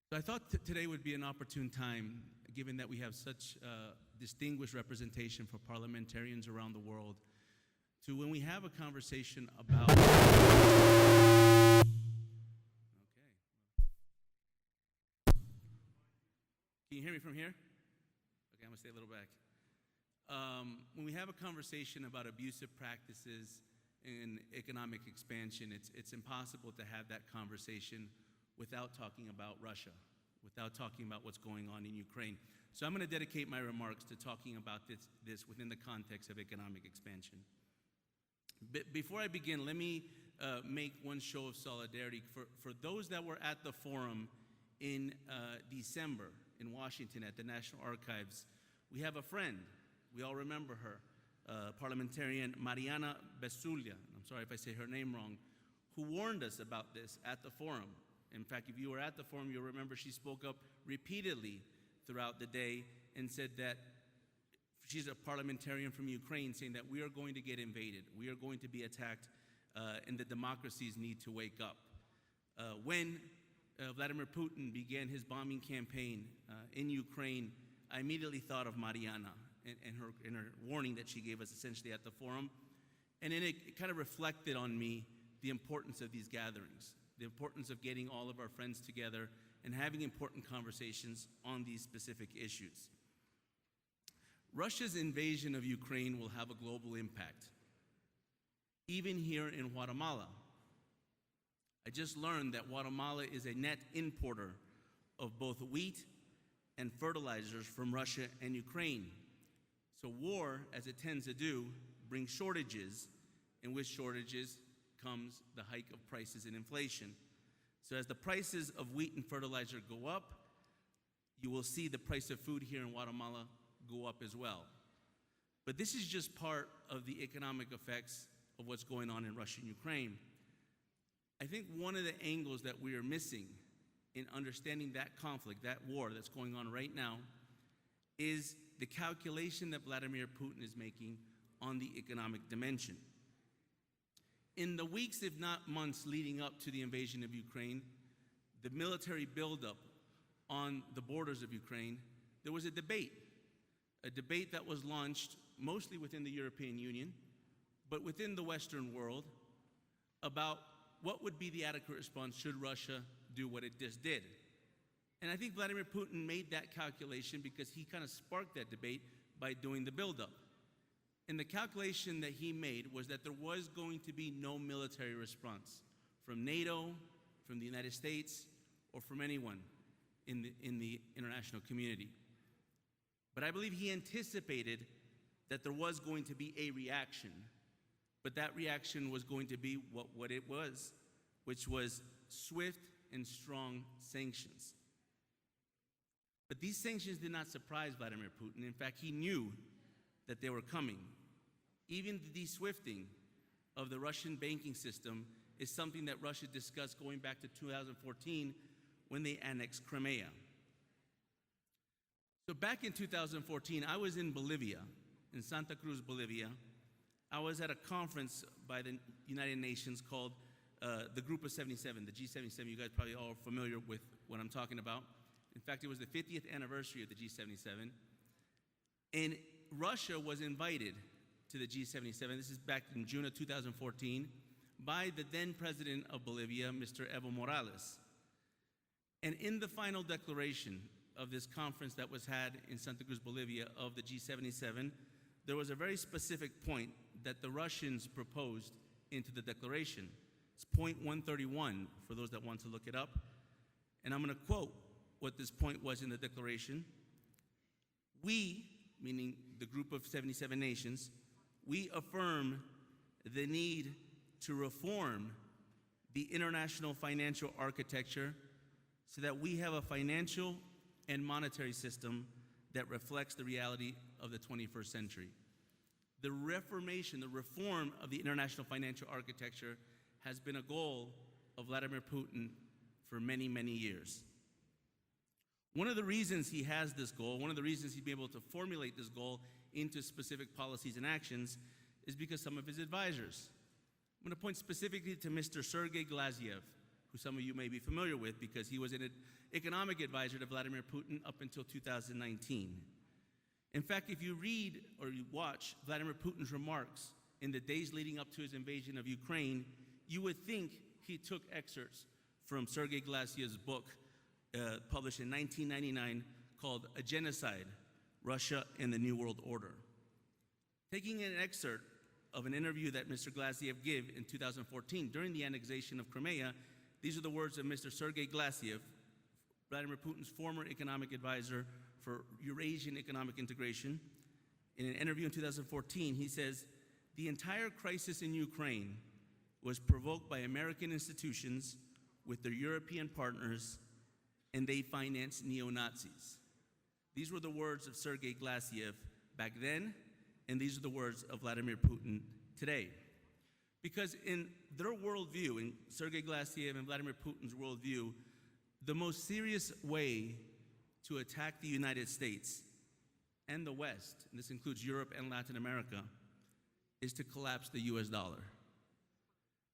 So I thought today would be an opportune time, given that we have such distinguished representation for parliamentarians around the world, to when we have a conversation about... Can you hear me from here? Okay, I'm gonna stay a little back. When we have a conversation about abusive practices and economic expansion, it's impossible to have that conversation without talking about Russia, without talking about what's going on in Ukraine. So I'm gonna dedicate my remarks to talking about this within the context of economic expansion. Before I begin, let me make one show of solidarity. For those that were at the forum in December in Washington at the National Archives, we have a friend. We all remember her, parliamentarian Mariana Besulia. I'm sorry if I say her name wrong, who warned us about this at the forum. In fact, if you were at the forum, you'll remember she spoke up repeatedly throughout the day and said that she's a parliamentarian from Ukraine, saying that we are going to get invaded, we are going to be attacked, and the democracies need to wake up. When Vladimir Putin began his bombing campaign in Ukraine, I immediately thought of Mariana and her warning that she gave us essentially at the forum. And then it kind of reflected on me the importance of these gatherings, the importance of getting all of our friends together and having important conversations on these specific issues. Russia's invasion of Ukraine will have a global impact, even here in Guatemala. I just learned that Guatemala is a net importer of both wheat and fertilizers from Russia and Ukraine. So war, as it tends to do, brings shortages, and with shortages comes the hike of prices and inflation. So as the prices of wheat and fertilizer go up, you will see the price of food here in Guatemala go up as well. But this is just part of the economic effects of what's going on in Russia and Ukraine. I think one of the angles that we are missing in understanding that conflict, that war that's going on right now, is the calculation that Vladimir Putin is making on the economic dimension. In the weeks, if not months, leading up to the invasion of Ukraine, the military buildup on the borders of Ukraine, there was a debate that was launched mostly within the European Union, but within the Western world, about what would be the adequate response should Russia do what it just did. And I think Vladimir Putin made that calculation because he kind of sparked that debate by doing the buildup. And the calculation that he made was that there was going to be no military response from NATO, from the United States, or from anyone in the international community. But I believe he anticipated that there was going to be a reaction, but that reaction was going to be what it was, which was swift and strong sanctions. But these sanctions did not surprise Vladimir Putin. In fact, he knew that they were coming. Even the de-swifting of the Russian banking system is something that Russia discussed going back to 2014 when they annexed Crimea. So back in 2014, I was in Bolivia, in Santa Cruz, Bolivia. I was at a conference by the United Nations called the Group of 77, the G77. You guys probably all are familiar with what I'm talking about. In fact, it was the 50th anniversary of the G77. And Russia was invited to the G77. This is back in June of 2014 by the then president of Bolivia, Mr. Evo Morales. And in the final declaration of this conference that was had in Santa Cruz, Bolivia of the G77, there was a very specific point that the Russians proposed into the declaration. It's point 131 for those that want to look it up. And I'm going to quote what this point was in the declaration. We, meaning the group of 77 nations, we affirm the need to reform the international financial architecture so that we have a financial and monetary system that reflects the reality of the 21st century. The reform of the international financial architecture has been a goal of Vladimir Putin for many, many years. One of the reasons he has this goal, one of the reasons he's been able to formulate this goal into specific policies and actions is because some of his advisors. I'm going to point specifically to Mr. Sergei Glaziev, who some of you may be familiar with because he was an economic advisor to Vladimir Putin up until 2019. In fact, if you read or you watch Vladimir Putin's remarks in the days leading up to his invasion of Ukraine, you would think he took excerpts from Sergei Glassiev's book published in 1999 called A Genocide, Russia and the New World Order. Taking an excerpt of an interview that Mr. Glassiev gave in 2014 during the annexation of Crimea, these are the words of Mr. Sergei Glassiev, Vladimir Putin's former economic advisor for Eurasian economic integration. In an interview in 2014, he says, "The entire crisis in Ukraine was provoked by American institutions with their European partners, and they financed neo-Nazis." These were the words of Sergei Glassiev back then, and these are the words of Vladimir Putin today. Because in their worldview, in Sergei Glassiev and Vladimir Putin's worldview, the most serious way to attack the United States and the West, and this includes Europe and Latin America, is to collapse the US dollar.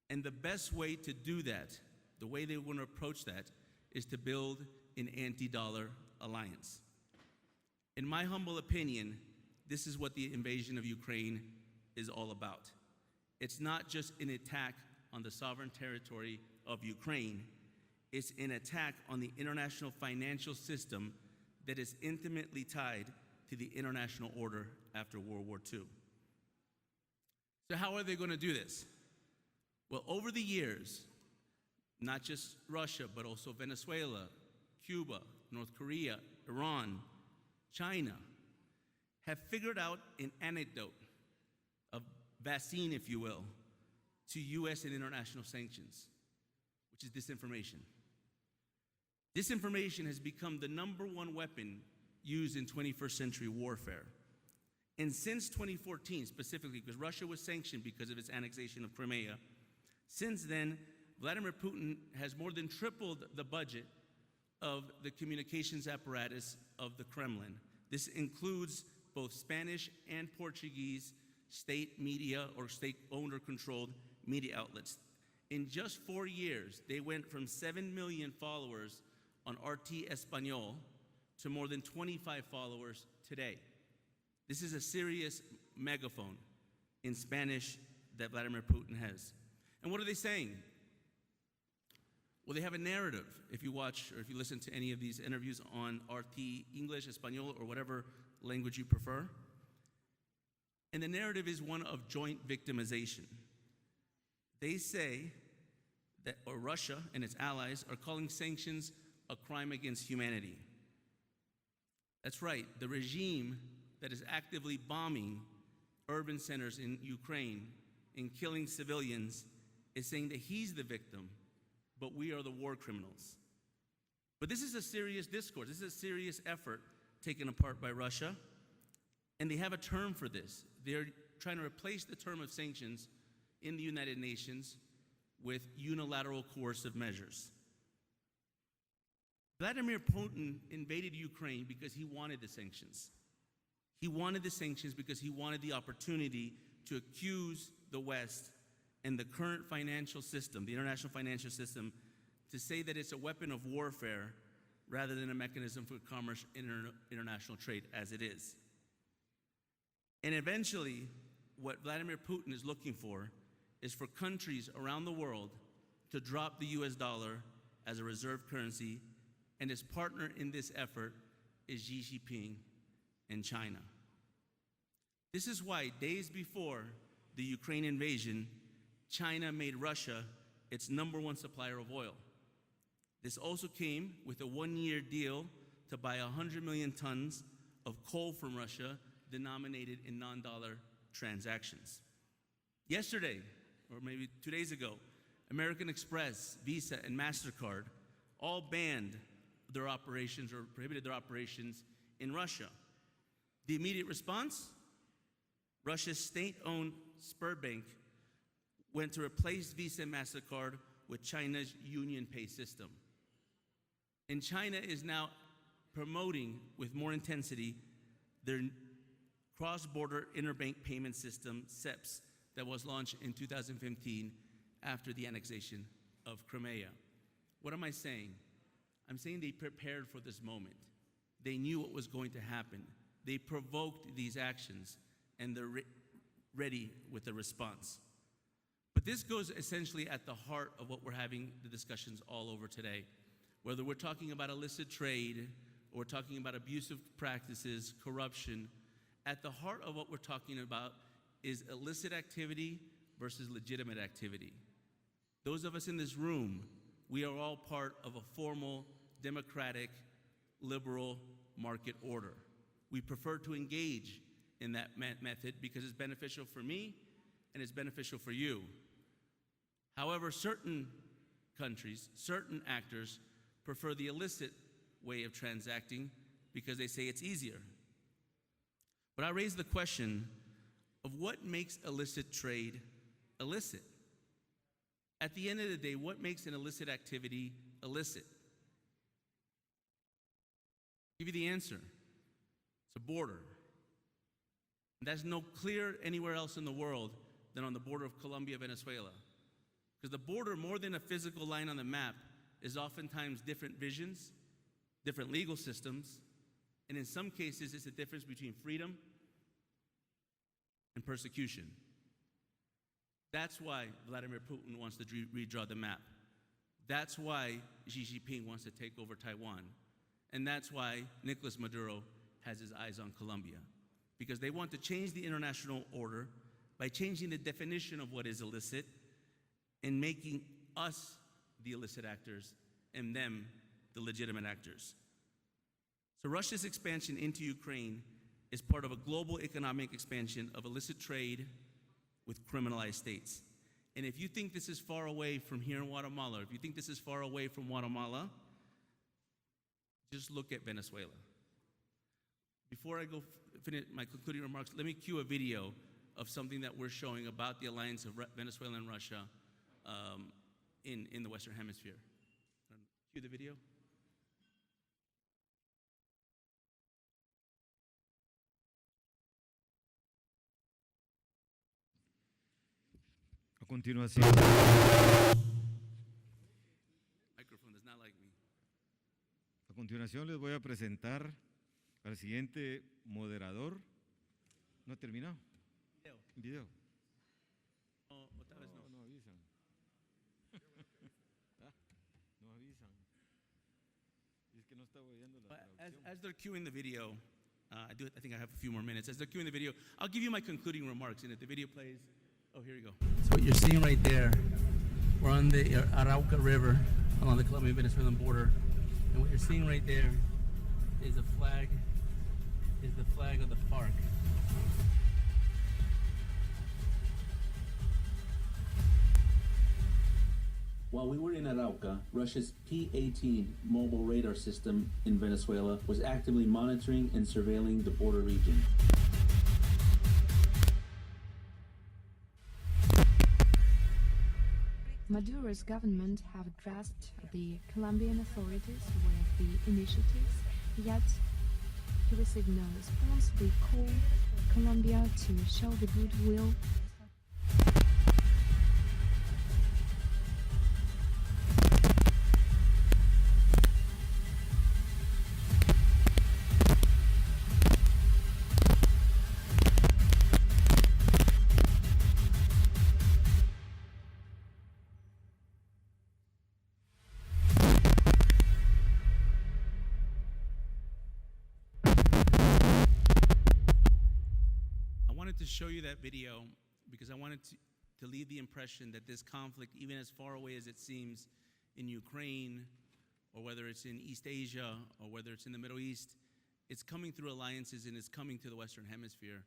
And the best way to do that, the way they want to approach that, is to build an anti-dollar alliance. In my humble opinion, this is what the invasion of Ukraine is all about. It's not just an attack on the sovereign territory of Ukraine, it's an attack on the international financial system that is intimately tied to the international order after World War II. So how are they going to do this? Well, over the years, not just Russia, but also Venezuela, Cuba, North Korea, Iran, China, have figured out an antidote, a vaccine, if you will, to US and international sanctions, which is disinformation. Disinformation has become the #1 weapon used in 21st century warfare. And since 2014, specifically, because Russia was sanctioned because of its annexation of Crimea, since then, Vladimir Putin has more than tripled the budget of the communications apparatus of the Kremlin. This includes both Spanish and Portuguese state media or state-owned or controlled media outlets. In just 4 years, they went from 7 million followers on RT Español to more than 25 followers today. This is a serious megaphone in Spanish that Vladimir Putin has. And what are they saying? Well, they have a narrative. If you watch or if you listen to any of these interviews on RT English, Español, or whatever language you prefer, and the narrative is one of joint victimization. They say that Russia and its allies are calling sanctions a crime against humanity. That's right, the regime that is actively bombing urban centers in Ukraine and killing civilians is saying that he's the victim, but we are the war criminals. But this is a serious discourse. This is a serious effort taken apart by Russia, and they have a term for this. They're trying to replace the term of sanctions in the United Nations with unilateral coercive measures. Vladimir Putin invaded Ukraine because he wanted the sanctions. He wanted the sanctions because he wanted the opportunity to accuse the West and the current financial system, the international financial system, to say that it's a weapon of warfare rather than a mechanism for commerce and international trade, as it is. And eventually, what Vladimir Putin is looking for is for countries around the world to drop the US dollar as a reserve currency, and his partner in this effort is Xi Jinping and China. This is why days before the Ukraine invasion, China made Russia its #1 supplier of oil. This also came with a 1-year deal to buy 100 million tons of coal from Russia denominated in non-dollar transactions. Yesterday, or maybe 2 days ago, American Express, Visa, and MasterCard all banned their operations or prohibited their operations in Russia. The immediate response? Russia's state-owned Sberbank went to replace Visa and MasterCard with China's UnionPay system. And China is now promoting with more intensity their cross-border interbank payment system, CEPS, that was launched in 2015 after the annexation of Crimea. What am I saying? I'm saying they prepared for this moment. They knew what was going to happen. They provoked these actions, and they're ready with a response. But this goes essentially at the heart of what we're having the discussions all over today. Whether we're talking about illicit trade, or we're talking about abusive practices, corruption, at the heart of what we're talking about is illicit activity versus legitimate activity. Those of us in this room, we are all part of a formal, democratic, liberal market order. We prefer to engage in that method because it's beneficial for me and it's beneficial for you. However, certain countries, certain actors prefer the illicit way of transacting because they say it's easier. But I raise the question of what makes illicit trade illicit? At the end of the day, what makes an illicit activity illicit? I'll give you the answer. It's a border. And that's no clearer anywhere else in the world than on the border of Colombia, Venezuela. Because the border, more than a physical line on the map, is oftentimes different visions, different legal systems, and in some cases, it's the difference between freedom and persecution. That's why Vladimir Putin wants to redraw the map. That's why Xi Jinping wants to take over Taiwan. And that's why Nicolas Maduro has his eyes on Colombia. Because they want to change the international order by changing the definition of what is illicit and making us the illicit actors and them the legitimate actors. So Russia's expansion into Ukraine is part of a global economic expansion of illicit trade with criminalized states. And if you think this is far away from here in Guatemala, if you think this is far away from Guatemala, just look at Venezuela. Before I go finish my concluding remarks, let me cue a video of something that we're showing about the alliance of Venezuela and Russia in the Western Hemisphere. Cue the video. A continuación, Microphone does not like me. a continuación les voy a presentar al siguiente moderador. ¿No ha terminado? Video. O tal vez no. No avisan. No avisan. Y es que no estaba oyendo la traducción. As they're cueing the video, I think I have a few more minutes. As they're cueing the video, I'll give you my concluding remarks. And if the video plays, oh, here you go. So what you're seeing right there, we're on the Arauca River along the Colombian-Venezuelan border. And what you're seeing right there is the flag of the FARC. While we were in Arauca, Russia's P-18 mobile radar system in Venezuela was actively monitoring and surveilling the border region. Maduro's government have grasped the Colombian authorities with the initiatives, yet he received no response. We call Colombia to show the goodwill. To show you that video because I wanted to leave the impression that this conflict, even as far away as it seems in Ukraine, or whether it's in East Asia, or whether it's in the Middle East, it's coming through alliances and it's coming to the Western Hemisphere.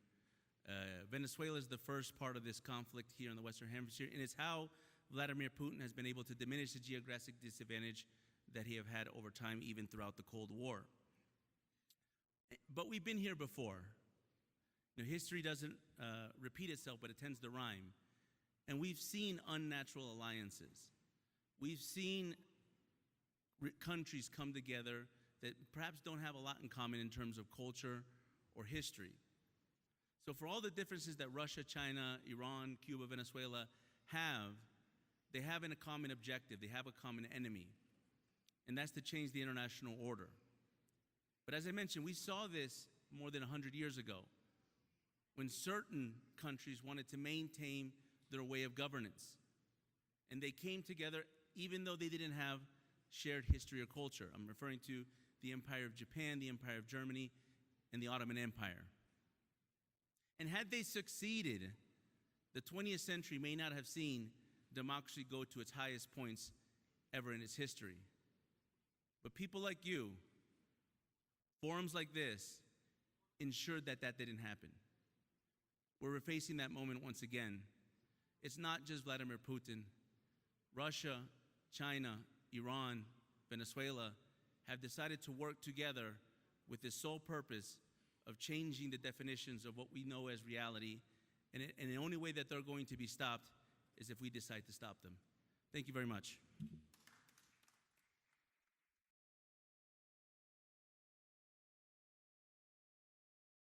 Venezuela is the first part of this conflict here in the Western Hemisphere, and it's how Vladimir Putin has been able to diminish the geographic disadvantage that he have had over time, even throughout the Cold War. But we've been here before. You know, history doesn't repeat itself, but it tends to rhyme. And we've seen unnatural alliances. We've seen countries come together that perhaps don't have a lot in common in terms of culture or history. So for all the differences that Russia, China, Iran, Cuba, Venezuela have, they have a common objective. They have a common enemy. and that's to change the international order. But as I mentioned, we saw this more than 100 years ago when certain countries wanted to maintain their way of governance. And they came together even though they didn't have shared history or culture. I'm referring to the Empire of Japan, the Empire of Germany, and the Ottoman Empire. And had they succeeded, the 20th century may not have seen democracy go to its highest points ever in its history. But people like you, forums like this, ensured that that didn't happen. We're facing that moment once again. It's not just Vladimir Putin. Russia, China, Iran, Venezuela have decided to work together with the sole purpose of changing the definitions of what we know as reality, and the only way that they're going to be stopped is if we decide to stop them. Thank you very much.